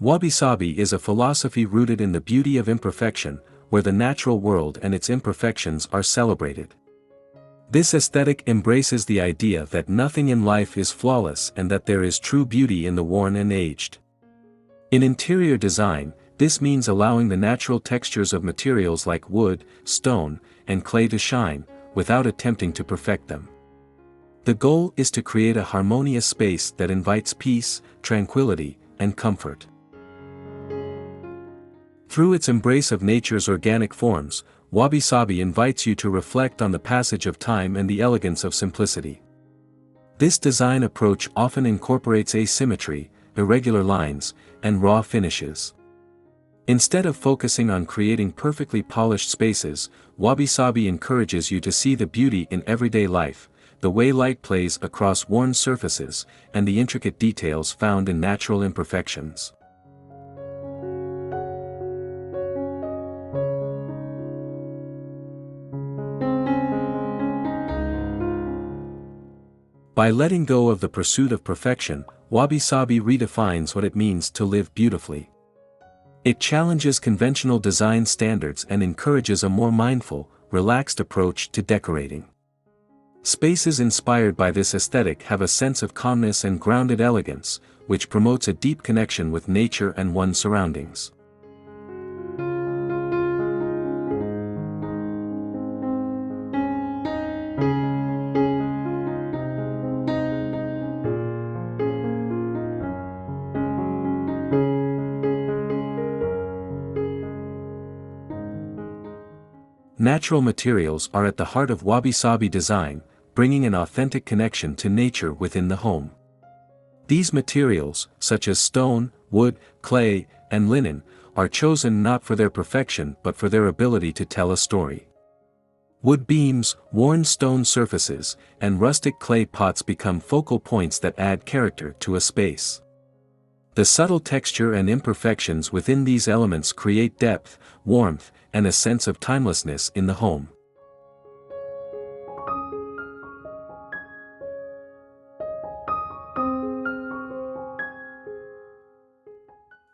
Wabi-Sabi is a philosophy rooted in the beauty of imperfection, where the natural world and its imperfections are celebrated. This aesthetic embraces the idea that nothing in life is flawless and that there is true beauty in the worn and aged. In interior design, this means allowing the natural textures of materials like wood, stone, and clay to shine, without attempting to perfect them. The goal is to create a harmonious space that invites peace, tranquility, and comfort. Through its embrace of nature's organic forms, Wabi-Sabi invites you to reflect on the passage of time and the elegance of simplicity. This design approach often incorporates asymmetry, irregular lines, and raw finishes. Instead of focusing on creating perfectly polished spaces, Wabi-Sabi encourages you to see the beauty in everyday life, the way light plays across worn surfaces, and the intricate details found in natural imperfections. By letting go of the pursuit of perfection, Wabi-Sabi redefines what it means to live beautifully. It challenges conventional design standards and encourages a more mindful, relaxed approach to decorating. Spaces inspired by this aesthetic have a sense of calmness and grounded elegance, which promotes a deep connection with nature and one's surroundings. Natural materials are at the heart of Wabi-Sabi design, bringing an authentic connection to nature within the home. These materials, such as stone, wood, clay, and linen, are chosen not for their perfection but for their ability to tell a story. Wood beams, worn stone surfaces, and rustic clay pots become focal points that add character to a space. The subtle texture and imperfections within these elements create depth, warmth, and a sense of timelessness in the home.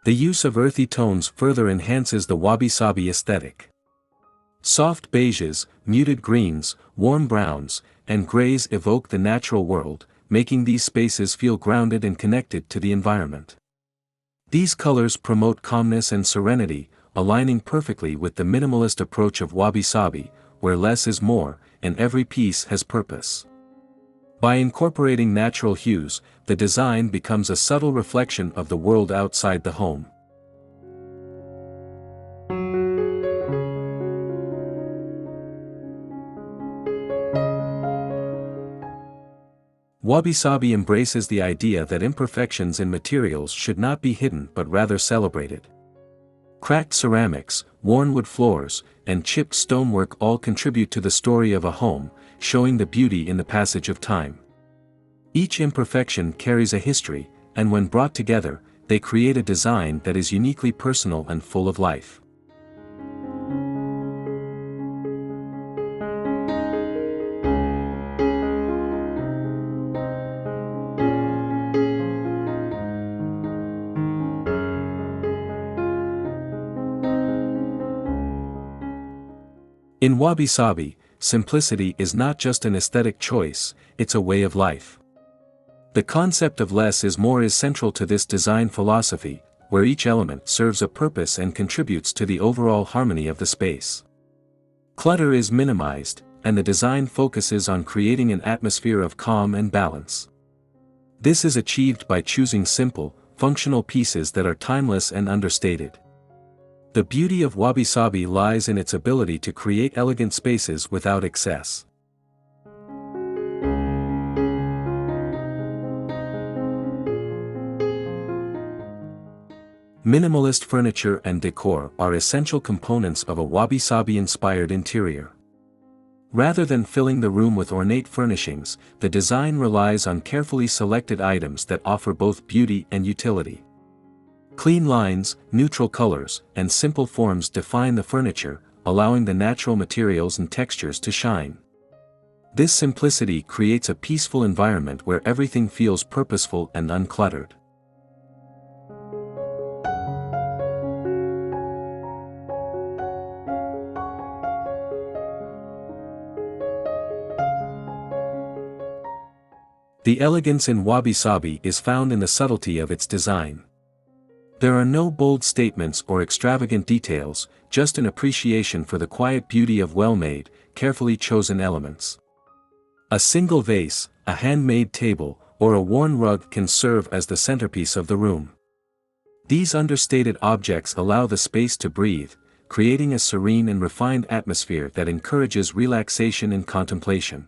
The use of earthy tones further enhances the Wabi-Sabi aesthetic. Soft beiges, muted greens, warm browns, and grays evoke the natural world, making these spaces feel grounded and connected to the environment. These colors promote calmness and serenity, aligning perfectly with the minimalist approach of Wabi-Sabi, where less is more, and every piece has purpose. By incorporating natural hues, the design becomes a subtle reflection of the world outside the home. Wabi-Sabi embraces the idea that imperfections in materials should not be hidden but rather celebrated. Cracked ceramics, worn wood floors, and chipped stonework all contribute to the story of a home, showing the beauty in the passage of time. Each imperfection carries a history, and when brought together, they create a design that is uniquely personal and full of life. In Wabi-Sabi, simplicity is not just an aesthetic choice, it's a way of life. The concept of less is more is central to this design philosophy, where each element serves a purpose and contributes to the overall harmony of the space. Clutter is minimized, and the design focuses on creating an atmosphere of calm and balance. This is achieved by choosing simple, functional pieces that are timeless and understated. The beauty of Wabi-Sabi lies in its ability to create elegant spaces without excess. Minimalist furniture and decor are essential components of a Wabi-Sabi-inspired interior. Rather than filling the room with ornate furnishings, the design relies on carefully selected items that offer both beauty and utility. Clean lines, neutral colors, and simple forms define the furniture, allowing the natural materials and textures to shine. This simplicity creates a peaceful environment where everything feels purposeful and uncluttered. The elegance in Wabi-Sabi is found in the subtlety of its design. There are no bold statements or extravagant details, just an appreciation for the quiet beauty of well-made, carefully chosen elements. A single vase, a handmade table, or a worn rug can serve as the centerpiece of the room. These understated objects allow the space to breathe, creating a serene and refined atmosphere that encourages relaxation and contemplation.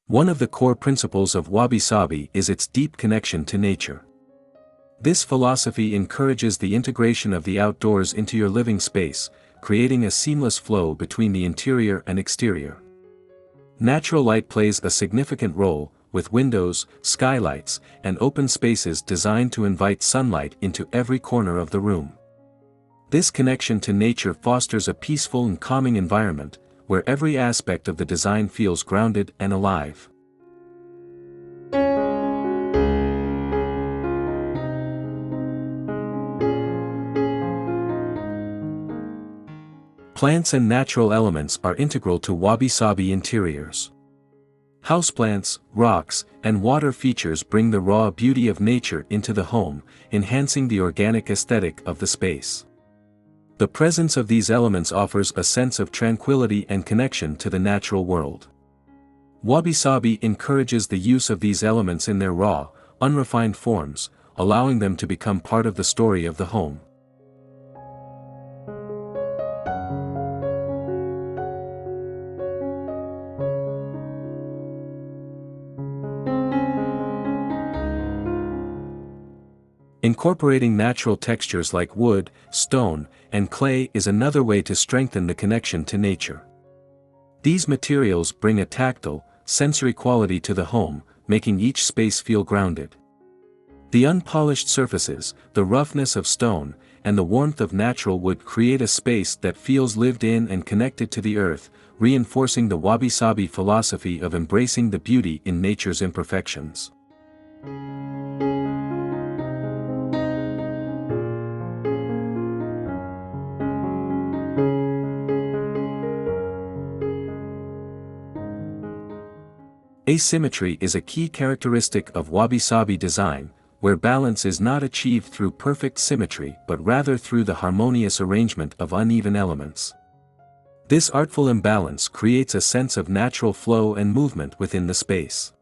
One of the core principles of Wabi-Sabi is its deep connection to nature. This philosophy encourages the integration of the outdoors into your living space, creating a seamless flow between the interior and exterior. Natural light plays a significant role, with windows, skylights, and open spaces designed to invite sunlight into every corner of the room. This connection to nature fosters a peaceful and calming environment, where every aspect of the design feels grounded and alive. Plants and natural elements are integral to Wabi-Sabi interiors. Houseplants, rocks, and water features bring the raw beauty of nature into the home, enhancing the organic aesthetic of the space. The presence of these elements offers a sense of tranquility and connection to the natural world. Wabi-Sabi encourages the use of these elements in their raw, unrefined forms, allowing them to become part of the story of the home. Incorporating natural textures like wood, stone, and clay is another way to strengthen the connection to nature. These materials bring a tactile, sensory quality to the home, making each space feel grounded. The unpolished surfaces, the roughness of stone, and the warmth of natural wood create a space that feels lived in and connected to the earth, reinforcing the Wabi-Sabi philosophy of embracing the beauty in nature's imperfections. Asymmetry is a key characteristic of Wabi-Sabi design, where balance is not achieved through perfect symmetry but rather through the harmonious arrangement of uneven elements. This artful imbalance creates a sense of natural flow and movement within the space.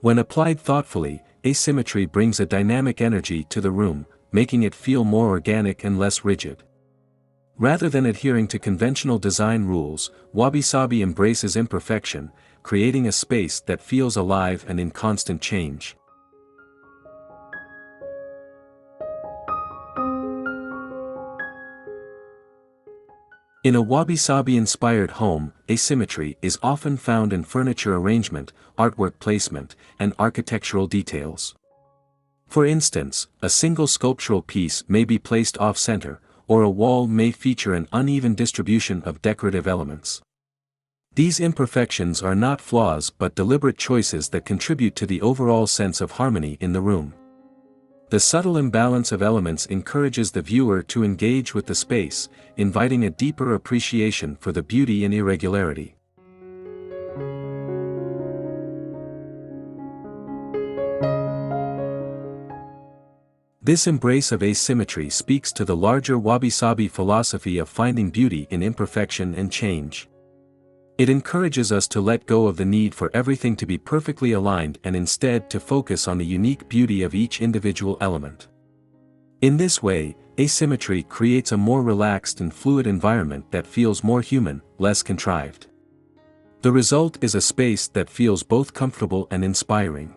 When applied thoughtfully, asymmetry brings a dynamic energy to the room, making it feel more organic and less rigid. Rather than adhering to conventional design rules, Wabi-Sabi embraces imperfection, creating a space that feels alive and in constant change. In a Wabi-Sabi-inspired home, asymmetry is often found in furniture arrangement, artwork placement, and architectural details. For instance, a single sculptural piece may be placed off-center, or a wall may feature an uneven distribution of decorative elements. These imperfections are not flaws but deliberate choices that contribute to the overall sense of harmony in the room. The subtle imbalance of elements encourages the viewer to engage with the space, inviting a deeper appreciation for the beauty in irregularity. This embrace of asymmetry speaks to the larger Wabi-Sabi philosophy of finding beauty in imperfection and change. It encourages us to let go of the need for everything to be perfectly aligned and instead to focus on the unique beauty of each individual element. In this way, asymmetry creates a more relaxed and fluid environment that feels more human, less contrived. The result is a space that feels both comfortable and inspiring.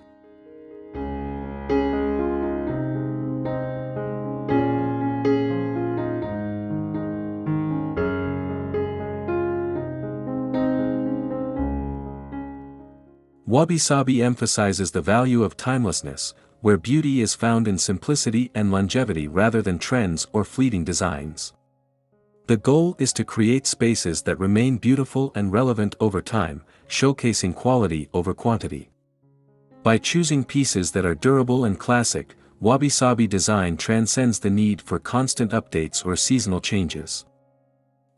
Wabi-Sabi emphasizes the value of timelessness, where beauty is found in simplicity and longevity rather than trends or fleeting designs. The goal is to create spaces that remain beautiful and relevant over time, showcasing quality over quantity. By choosing pieces that are durable and classic, Wabi-Sabi design transcends the need for constant updates or seasonal changes.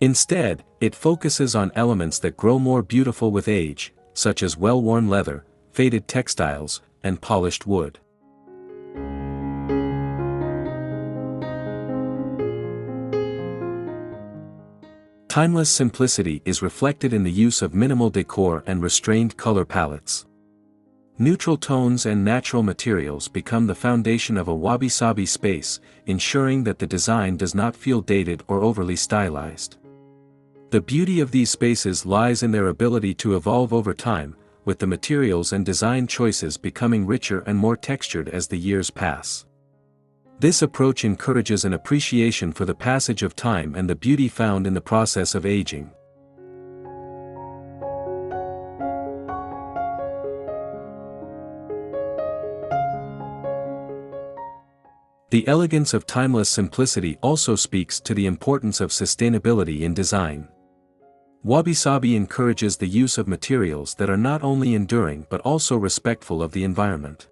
Instead, it focuses on elements that grow more beautiful with age, such as well-worn leather, faded textiles, and polished wood. Timeless simplicity is reflected in the use of minimal decor and restrained color palettes. Neutral tones and natural materials become the foundation of a wabi-sabi space, ensuring that the design does not feel dated or overly stylized. The beauty of these spaces lies in their ability to evolve over time, with the materials and design choices becoming richer and more textured as the years pass. This approach encourages an appreciation for the passage of time and the beauty found in the process of aging. The elegance of timeless simplicity also speaks to the importance of sustainability in design. Wabi-Sabi encourages the use of materials that are not only enduring but also respectful of the environment.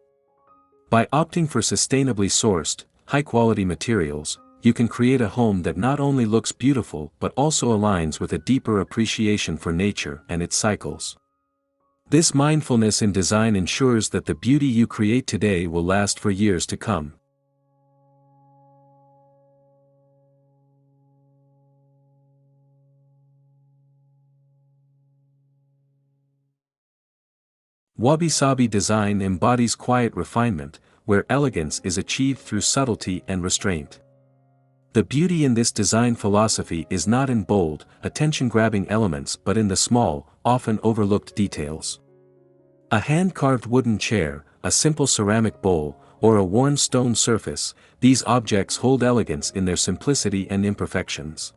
By opting for sustainably sourced, high-quality materials, you can create a home that not only looks beautiful but also aligns with a deeper appreciation for nature and its cycles. This mindfulness in design ensures that the beauty you create today will last for years to come. Wabi-Sabi design embodies quiet refinement, where elegance is achieved through subtlety and restraint. The beauty in this design philosophy is not in bold, attention-grabbing elements but in the small, often overlooked details. A hand-carved wooden chair, a simple ceramic bowl, or a worn stone surface, these objects hold elegance in their simplicity and imperfections.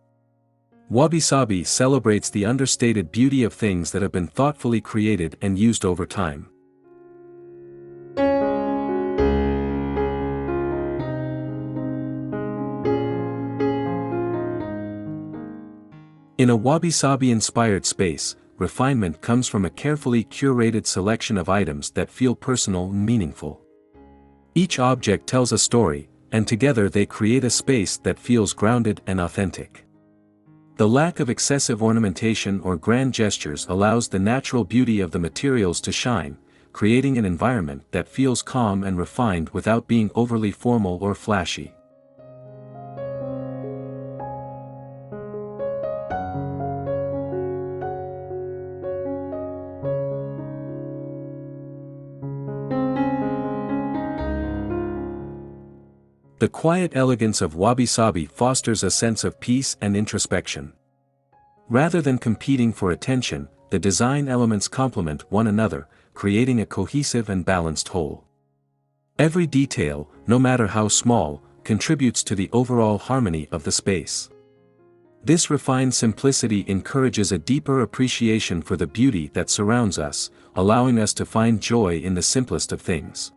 Wabi-Sabi celebrates the understated beauty of things that have been thoughtfully created and used over time. In a Wabi-Sabi-inspired space, refinement comes from a carefully curated selection of items that feel personal and meaningful. Each object tells a story, and together they create a space that feels grounded and authentic. The lack of excessive ornamentation or grand gestures allows the natural beauty of the materials to shine, creating an environment that feels calm and refined without being overly formal or flashy. The quiet elegance of Wabi-Sabi fosters a sense of peace and introspection. Rather than competing for attention, the design elements complement one another, creating a cohesive and balanced whole. Every detail, no matter how small, contributes to the overall harmony of the space. This refined simplicity encourages a deeper appreciation for the beauty that surrounds us, allowing us to find joy in the simplest of things.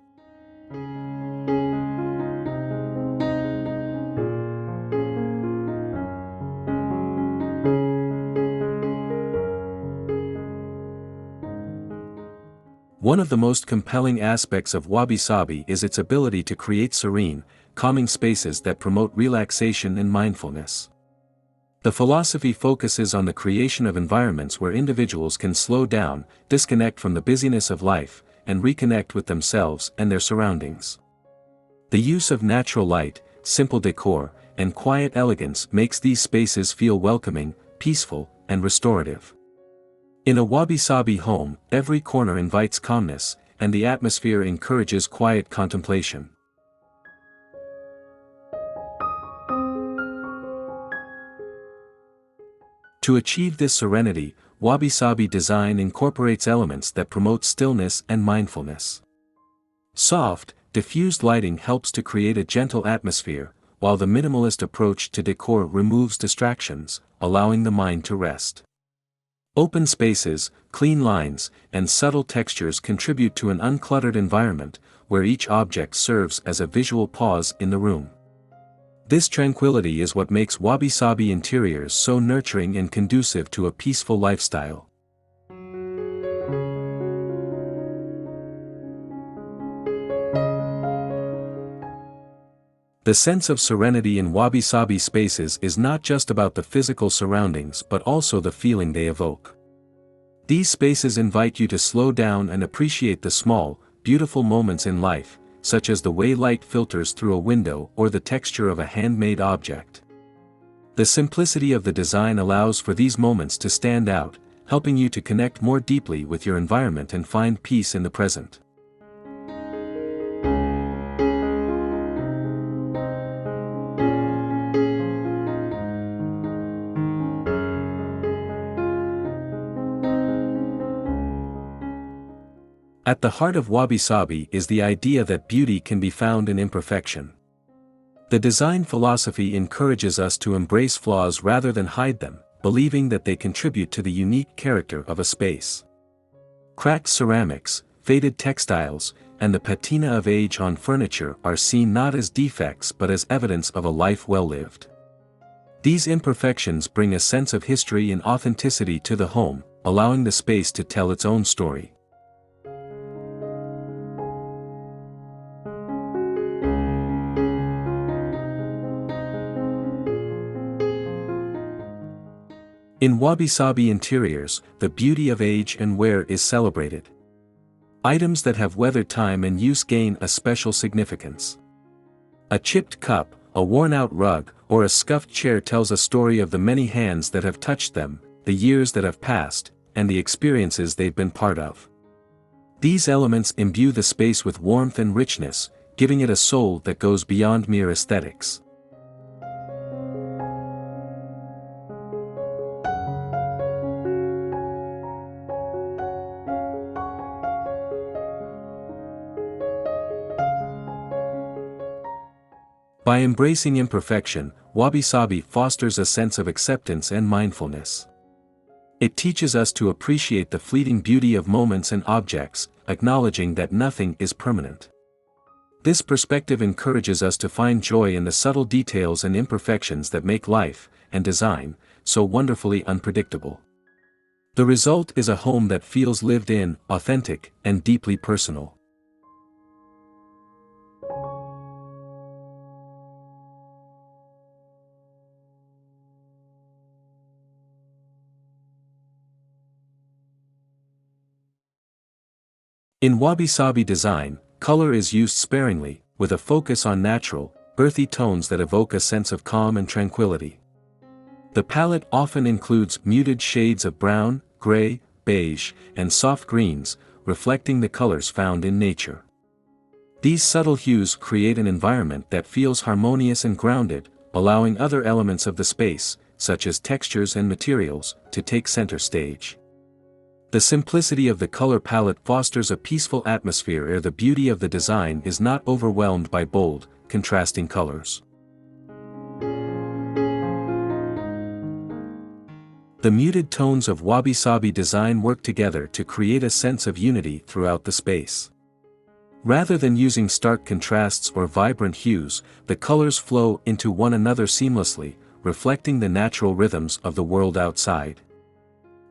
One of the most compelling aspects of Wabi-Sabi is its ability to create serene, calming spaces that promote relaxation and mindfulness. The philosophy focuses on the creation of environments where individuals can slow down, disconnect from the busyness of life, and reconnect with themselves and their surroundings. The use of natural light, simple decor, and quiet elegance makes these spaces feel welcoming, peaceful, and restorative. In a Wabi-Sabi home, every corner invites calmness, and the atmosphere encourages quiet contemplation. To achieve this serenity, Wabi-Sabi design incorporates elements that promote stillness and mindfulness. Soft, diffused lighting helps to create a gentle atmosphere, while the minimalist approach to decor removes distractions, allowing the mind to rest. Open spaces, clean lines, and subtle textures contribute to an uncluttered environment, where each object serves as a visual pause in the room. This tranquility is what makes Wabi-Sabi interiors so nurturing and conducive to a peaceful lifestyle. The sense of serenity in Wabi-Sabi spaces is not just about the physical surroundings but also the feeling they evoke. These spaces invite you to slow down and appreciate the small, beautiful moments in life, such as the way light filters through a window or the texture of a handmade object. The simplicity of the design allows for these moments to stand out, helping you to connect more deeply with your environment and find peace in the present. At the heart of Wabi-Sabi is the idea that beauty can be found in imperfection. The design philosophy encourages us to embrace flaws rather than hide them, believing that they contribute to the unique character of a space. Cracked ceramics, faded textiles, and the patina of age on furniture are seen not as defects but as evidence of a life well lived. These imperfections bring a sense of history and authenticity to the home, allowing the space to tell its own story. In Wabi-Sabi interiors, the beauty of age and wear is celebrated. Items that have weathered time and use gain a special significance. A chipped cup, a worn-out rug, or a scuffed chair tells a story of the many hands that have touched them, the years that have passed, and the experiences they've been part of. These elements imbue the space with warmth and richness, giving it a soul that goes beyond mere aesthetics. By embracing imperfection, Wabi-Sabi fosters a sense of acceptance and mindfulness. It teaches us to appreciate the fleeting beauty of moments and objects, acknowledging that nothing is permanent. This perspective encourages us to find joy in the subtle details and imperfections that make life, and design, so wonderfully unpredictable. The result is a home that feels lived in, authentic, and deeply personal. In Wabi-Sabi design, color is used sparingly, with a focus on natural, earthy tones that evoke a sense of calm and tranquility. The palette often includes muted shades of brown, gray, beige, and soft greens, reflecting the colors found in nature. These subtle hues create an environment that feels harmonious and grounded, allowing other elements of the space, such as textures and materials, to take center stage. The simplicity of the color palette fosters a peaceful atmosphere where the beauty of the design is not overwhelmed by bold, contrasting colors. The muted tones of Wabi-Sabi design work together to create a sense of unity throughout the space. Rather than using stark contrasts or vibrant hues, the colors flow into one another seamlessly, reflecting the natural rhythms of the world outside.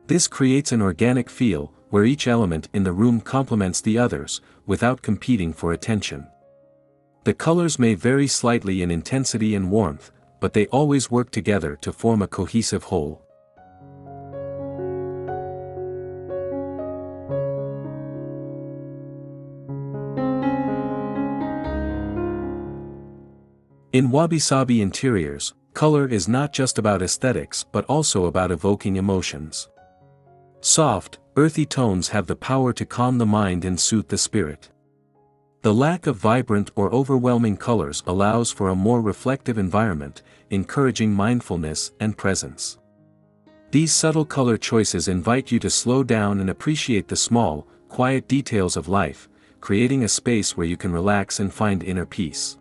This creates an organic feel, where each element in the room complements the others, without competing for attention. The colors may vary slightly in intensity and warmth, but they always work together to form a cohesive whole. In Wabi-Sabi interiors, color is not just about aesthetics but also about evoking emotions. Soft, earthy tones have the power to calm the mind and soothe the spirit. The lack of vibrant or overwhelming colors allows for a more reflective environment, encouraging mindfulness and presence. These subtle color choices invite you to slow down and appreciate the small, quiet details of life, creating a space where you can relax and find inner peace.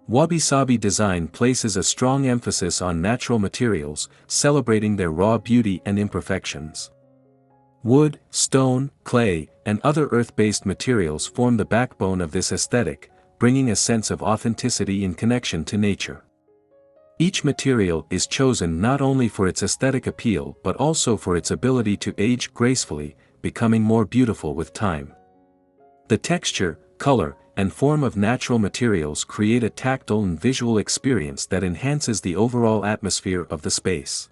Wabi-Sabi design places a strong emphasis on natural materials, celebrating their raw beauty and imperfections. Wood, stone, clay, and other earth-based materials form the backbone of this aesthetic, bringing a sense of authenticity and connection to nature. Each material is chosen not only for its aesthetic appeal but also for its ability to age gracefully, becoming more beautiful with time. The texture, color, and form of natural materials create a tactile and visual experience that enhances the overall atmosphere of the space.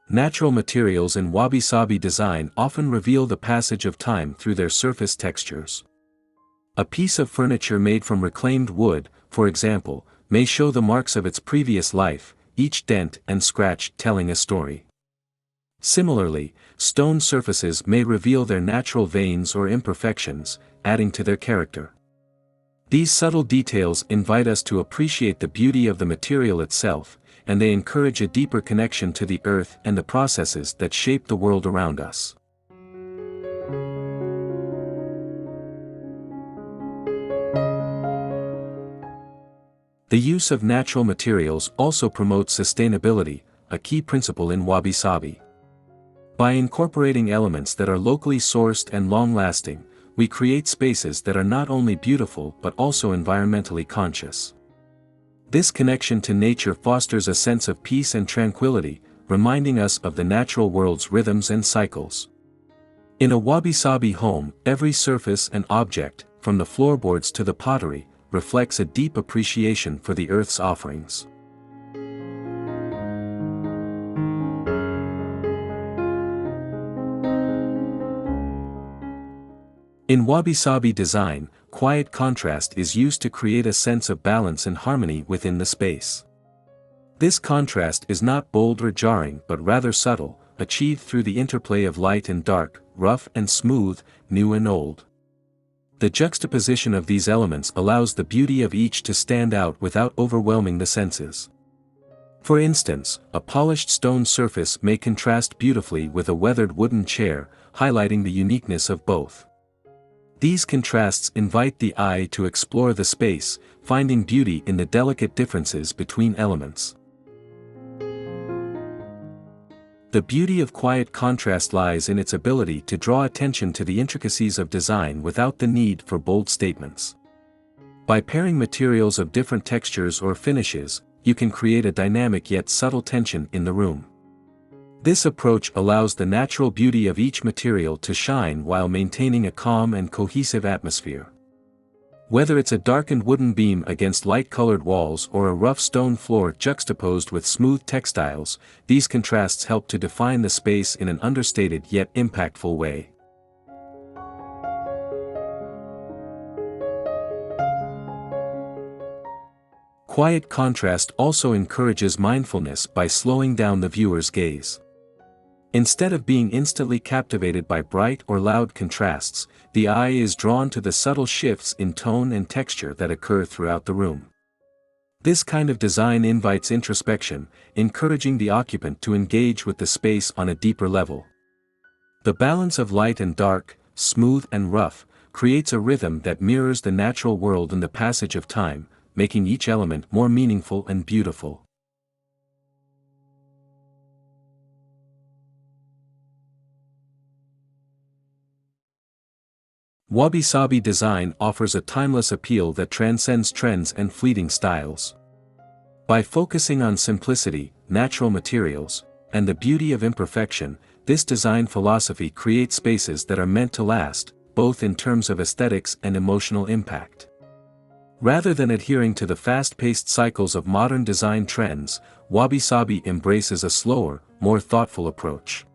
Natural materials in Wabi-Sabi design often reveal the passage of time through their surface textures. A piece of furniture made from reclaimed wood, for example, may show the marks of its previous life, each dent and scratch telling a story. Similarly, stone surfaces may reveal their natural veins or imperfections, adding to their character. These subtle details invite us to appreciate the beauty of the material itself, and they encourage a deeper connection to the earth and the processes that shape the world around us. The use of natural materials also promotes sustainability, a key principle in Wabi-Sabi. By incorporating elements that are locally sourced and long-lasting, we create spaces that are not only beautiful but also environmentally conscious. This connection to nature fosters a sense of peace and tranquility, reminding us of the natural world's rhythms and cycles. In a Wabi-Sabi home, every surface and object, from the floorboards to the pottery, reflects a deep appreciation for the earth's offerings. In Wabi-Sabi design, quiet contrast is used to create a sense of balance and harmony within the space. This contrast is not bold or jarring but rather subtle, achieved through the interplay of light and dark, rough and smooth, new and old. The juxtaposition of these elements allows the beauty of each to stand out without overwhelming the senses. For instance, a polished stone surface may contrast beautifully with a weathered wooden chair, highlighting the uniqueness of both. These contrasts invite the eye to explore the space, finding beauty in the delicate differences between elements. The beauty of quiet contrast lies in its ability to draw attention to the intricacies of design without the need for bold statements. By pairing materials of different textures or finishes, you can create a dynamic yet subtle tension in the room. This approach allows the natural beauty of each material to shine while maintaining a calm and cohesive atmosphere. Whether it's a darkened wooden beam against light-colored walls or a rough stone floor juxtaposed with smooth textiles, these contrasts help to define the space in an understated yet impactful way. Quiet contrast also encourages mindfulness by slowing down the viewer's gaze. Instead of being instantly captivated by bright or loud contrasts, the eye is drawn to the subtle shifts in tone and texture that occur throughout the room. This kind of design invites introspection, encouraging the occupant to engage with the space on a deeper level. The balance of light and dark, smooth and rough, creates a rhythm that mirrors the natural world and the passage of time, making each element more meaningful and beautiful. Wabi-Sabi design offers a timeless appeal that transcends trends and fleeting styles. By focusing on simplicity, natural materials, and the beauty of imperfection, this design philosophy creates spaces that are meant to last, both in terms of aesthetics and emotional impact. Rather than adhering to the fast-paced cycles of modern design trends, Wabi-Sabi embraces a slower, more thoughtful approach.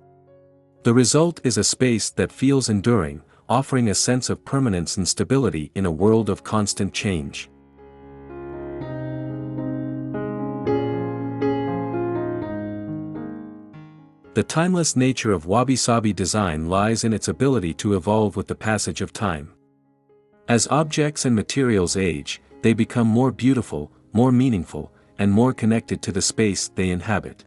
The result is a space that feels enduring, offering a sense of permanence and stability in a world of constant change. The timeless nature of Wabi-Sabi design lies in its ability to evolve with the passage of time. As objects and materials age, they become more beautiful, more meaningful, and more connected to the space they inhabit.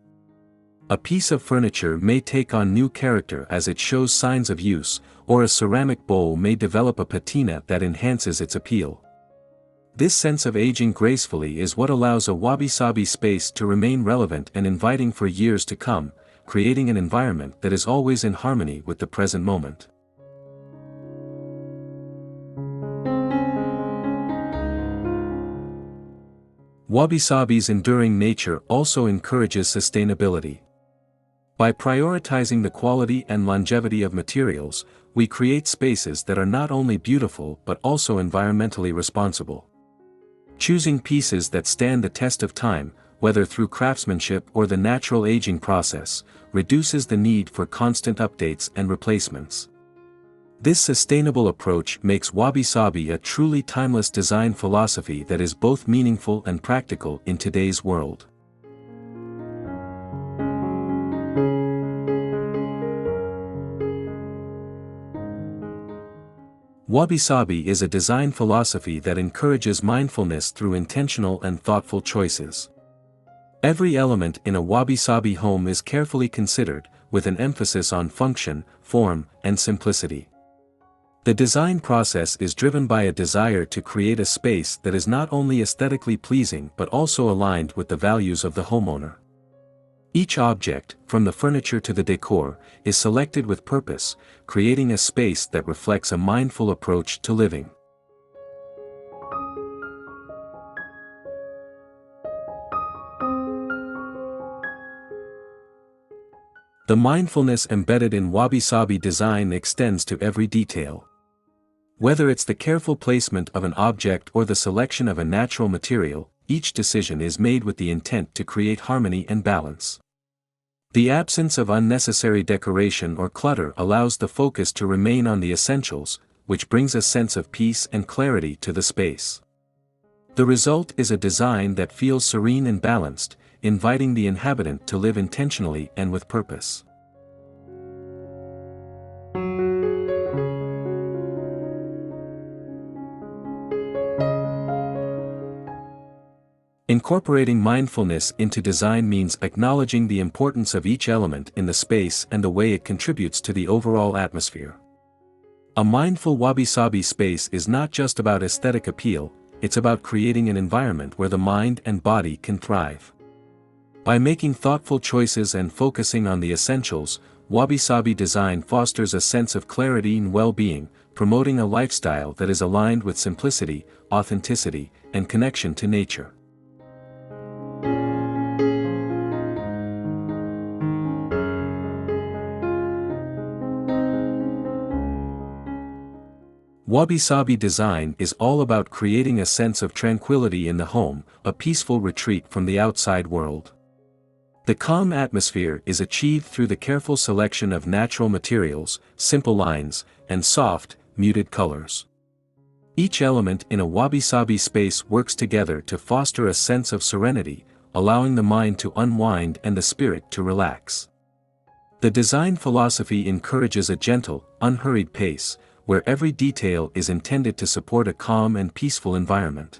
A piece of furniture may take on new character as it shows signs of use, or a ceramic bowl may develop a patina that enhances its appeal. This sense of aging gracefully is what allows a Wabi-Sabi space to remain relevant and inviting for years to come, creating an environment that is always in harmony with the present moment. Wabi-Sabi's enduring nature also encourages sustainability. By prioritizing the quality and longevity of materials, we create spaces that are not only beautiful but also environmentally responsible. Choosing pieces that stand the test of time, whether through craftsmanship or the natural aging process, reduces the need for constant updates and replacements. This sustainable approach makes Wabi-Sabi a truly timeless design philosophy that is both meaningful and practical in today's world. Wabi-Sabi is a design philosophy that encourages mindfulness through intentional and thoughtful choices. Every element in a Wabi-Sabi home is carefully considered, with an emphasis on function, form, and simplicity. The design process is driven by a desire to create a space that is not only aesthetically pleasing but also aligned with the values of the homeowner. Each object, from the furniture to the decor, is selected with purpose, creating a space that reflects a mindful approach to living. The mindfulness embedded in Wabi-Sabi design extends to every detail. Whether it's the careful placement of an object or the selection of a natural material, each decision is made with the intent to create harmony and balance. The absence of unnecessary decoration or clutter allows the focus to remain on the essentials, which brings a sense of peace and clarity to the space. The result is a design that feels serene and balanced, inviting the inhabitant to live intentionally and with purpose. Incorporating mindfulness into design means acknowledging the importance of each element in the space and the way it contributes to the overall atmosphere. A mindful Wabi-Sabi space is not just about aesthetic appeal, it's about creating an environment where the mind and body can thrive. By making thoughtful choices and focusing on the essentials, Wabi-Sabi design fosters a sense of clarity and well-being, promoting a lifestyle that is aligned with simplicity, authenticity, and connection to nature. Wabi-Sabi design is all about creating a sense of tranquility in the home, a peaceful retreat from the outside world. The calm atmosphere is achieved through the careful selection of natural materials, simple lines, and soft, muted colors. Each element in a Wabi-Sabi space works together to foster a sense of serenity, allowing the mind to unwind and the spirit to relax. The design philosophy encourages a gentle, unhurried pace, where every detail is intended to support a calm and peaceful environment.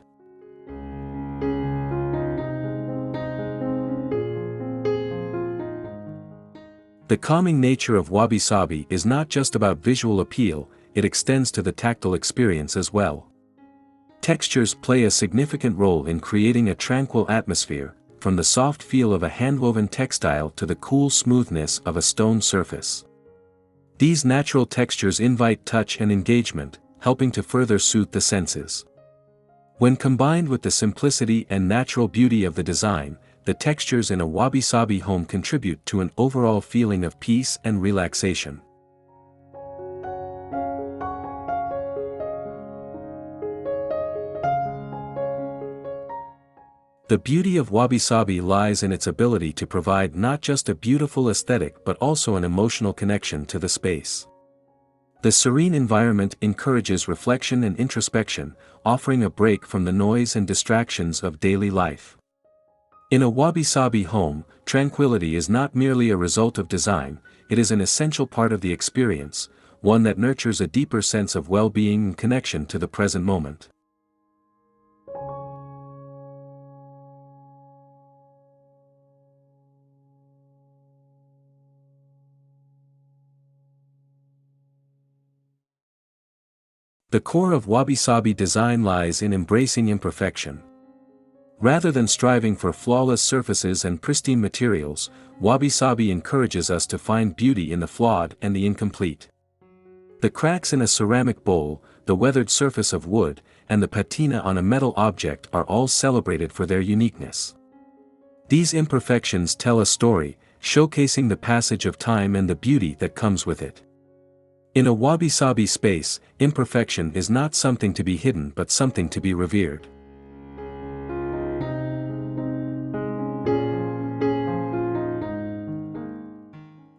The calming nature of Wabi-Sabi is not just about visual appeal, it extends to the tactile experience as well. Textures play a significant role in creating a tranquil atmosphere, from the soft feel of a handwoven textile to the cool smoothness of a stone surface. These natural textures invite touch and engagement, helping to further soothe the senses. When combined with the simplicity and natural beauty of the design, the textures in a Wabi-Sabi home contribute to an overall feeling of peace and relaxation. The beauty of Wabi-Sabi lies in its ability to provide not just a beautiful aesthetic but also an emotional connection to the space. The serene environment encourages reflection and introspection, offering a break from the noise and distractions of daily life. In a Wabi-Sabi home, tranquility is not merely a result of design, it is an essential part of the experience, one that nurtures a deeper sense of well-being and connection to the present moment. The core of Wabi-Sabi design lies in embracing imperfection. Rather than striving for flawless surfaces and pristine materials, Wabi-Sabi encourages us to find beauty in the flawed and the incomplete. The cracks in a ceramic bowl, the weathered surface of wood, and the patina on a metal object are all celebrated for their uniqueness. These imperfections tell a story, showcasing the passage of time and the beauty that comes with it. In a Wabi-Sabi space, imperfection is not something to be hidden but something to be revered.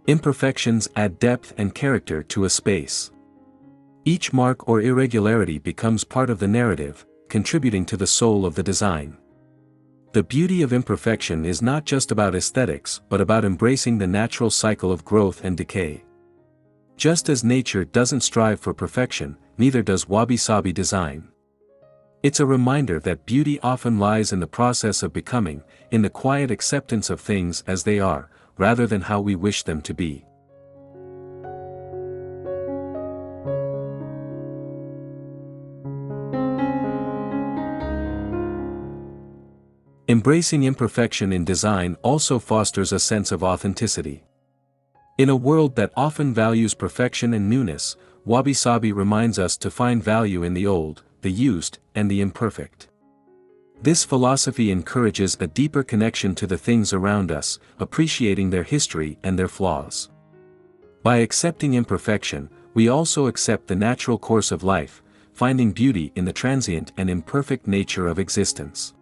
Imperfections add depth and character to a space. Each mark or irregularity becomes part of the narrative, contributing to the soul of the design. The beauty of imperfection is not just about aesthetics but about embracing the natural cycle of growth and decay. Just as nature doesn't strive for perfection, neither does Wabi-Sabi design. It's a reminder that beauty often lies in the process of becoming, in the quiet acceptance of things as they are, rather than how we wish them to be. Embracing imperfection in design also fosters a sense of authenticity. In a world that often values perfection and newness, Wabi-Sabi reminds us to find value in the old, the used, and the imperfect. This philosophy encourages a deeper connection to the things around us, appreciating their history and their flaws. By accepting imperfection, we also accept the natural course of life, finding beauty in the transient and imperfect nature of existence.